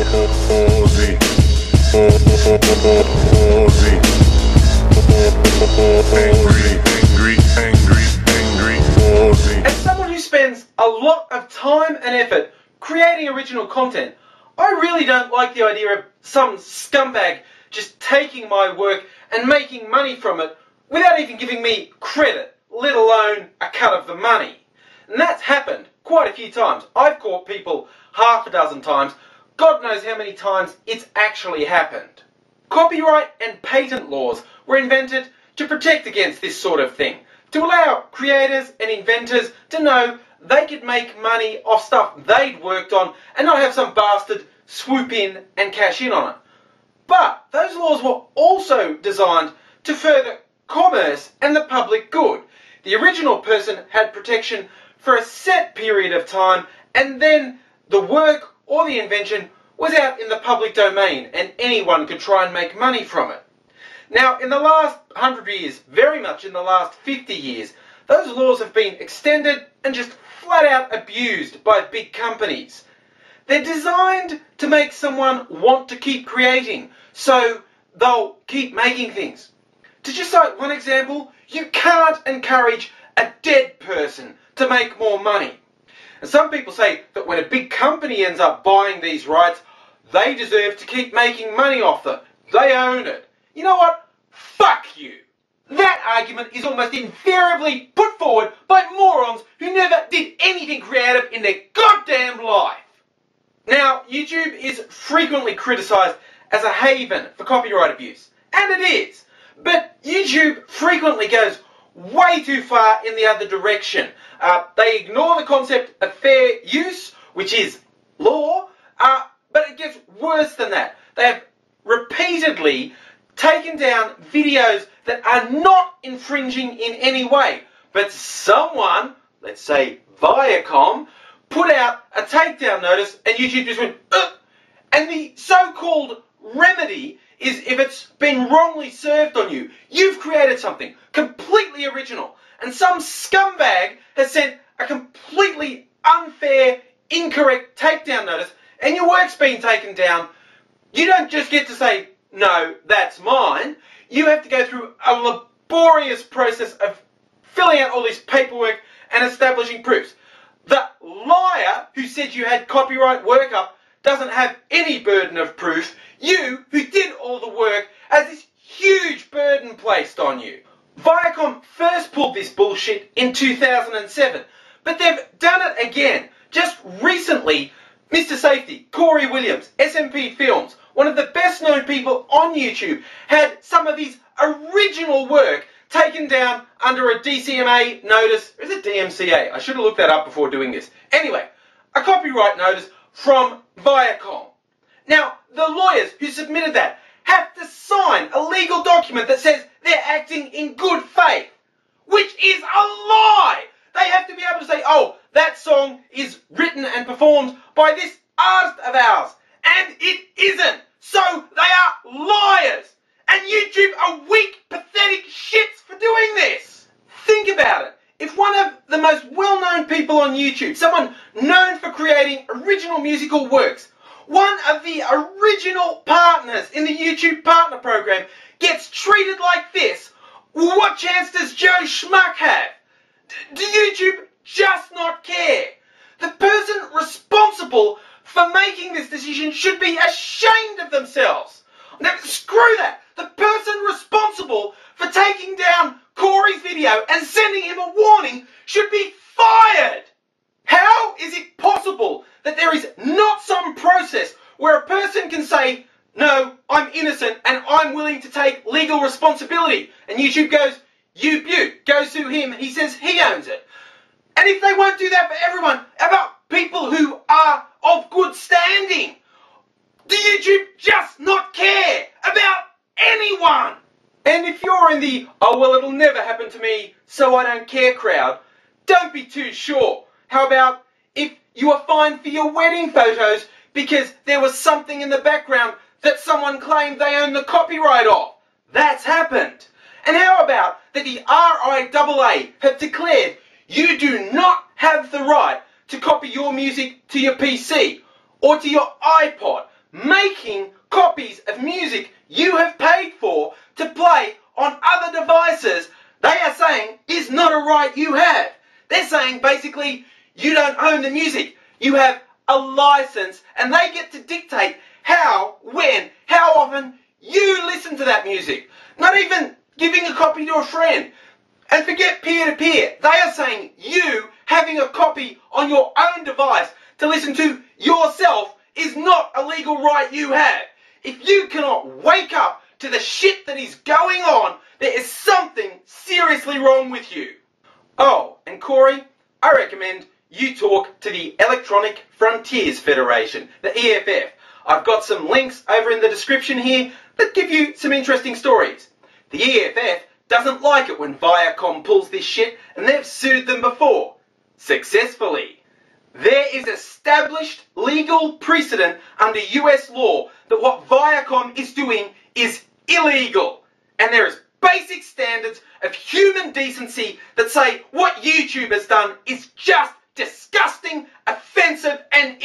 Aussie. Angry Aussie. As someone who spends a lot of time and effort creating original content, I really don't like the idea of some scumbag just taking my work and making money from it without even giving me credit, let alone a cut of the money. And that's happened quite a few times. I've caught people half a dozen times. God knows how many times it's actually happened. Copyright and patent laws were invented to protect against this sort of thing, to allow creators and inventors to know they could make money off stuff they'd worked on and not have some bastard swoop in and cash in on it. But those laws were also designed to further commerce and the public good. The original person had protection for a set period of time, and then the work or the invention was out in the public domain and anyone could try and make money from it. Now, in the last 100 years, very much in the last 50 years, those laws have been extended and just flat out abused by big companies. They're designed to make someone want to keep creating, so they'll keep making things. To just cite one example, you can't encourage a dead person to make more money. And some people say that when a big company ends up buying these rights, they deserve to keep making money off them. They own it. You know what? Fuck you. That argument is almost invariably put forward by morons who never did anything creative in their goddamn life. Now, YouTube is frequently criticised as a haven for copyright abuse. And it is. But YouTube frequently goes way too far in the other direction. They ignore the concept of fair use, which is law, but it gets worse than that. They have repeatedly taken down videos that are not infringing in any way, but someone, let's say Viacom, put out a takedown notice and YouTube just went, ugh! And the so-called remedy is if it's been wrongly served on you. You've created something completely original and some scumbag has sent a completely unfair, incorrect takedown notice and your work's been taken down. You don't just get to say, no, that's mine. You have to go through a laborious process of filling out all this paperwork and establishing proofs. The liar who said you had copyright work up doesn't have any burden of proof. You, who did all the work, has this huge burden placed on you. Viacom first pulled this bullshit in 2007, but they've done it again. Just recently, Mr. Safety, Cory SMP Films, one of the best known people on YouTube, had some of his original work taken down under a DCMA notice. Or is it DMCA? I should have looked that up before doing this. Anyway, a copyright notice from Viacom. Now, the lawyers who submitted that have to sign a legal document that says they're acting in good faith, which is a lie. They have to be able to say, oh, that song is written and performed by this artist of ours, and it isn't. So they are liars. And YouTube are weak, pathetic shits for doing this. Think about it. If one of the most well-known people on YouTube, someone known for creating original musical works, one of the original partners in the YouTube partner program gets treated like this, what chance does Joe Schmuck have? Do YouTube just not care? The person responsible for making this decision should be ashamed of themselves. Now, screw that. The person responsible for taking down Cory's video and sending him a warning should be fired. How is it possible that there is not some process where a person can say, no, I'm innocent and I'm willing to take legal responsibility, and YouTube goes, you beaut, go sue him, and he says he owns it. And if they won't do that for everyone, about people who are of good standing, do YouTube just not care about anyone? And if you're in the, oh well, it'll never happen to me, so I don't care crowd, don't be too sure. How about if you are fined for your wedding photos because there was something in the background that someone claimed they own the copyright of? That's happened. And how about that the RIAA have declared you do not have the right to copy your music to your PC or to your iPod making copies of music you have paid for to play on other devices, they are saying is not a right you have. They're saying basically you don't own the music. You have a license and they get to dictate how, when, how often you listen to that music. Not even giving a copy to a friend. And forget peer-to-peer. They are saying you having a copy on your own device to listen to yourself is not a legal right you have. If you cannot wake up to the shit that is going on, there is something seriously wrong with you. Oh, and Cory, I recommend you talk to the Electronic Frontiers Federation, the EFF. I've got some links over in the description here that give you some interesting stories. The EFF doesn't like it when Viacom pulls this shit, and they've sued them before. Successfully. There is established legal precedent under US law that what Viacom is doing is illegal. And there is basic standards of human decency that say what YouTube has done is just disgusting, offensive, and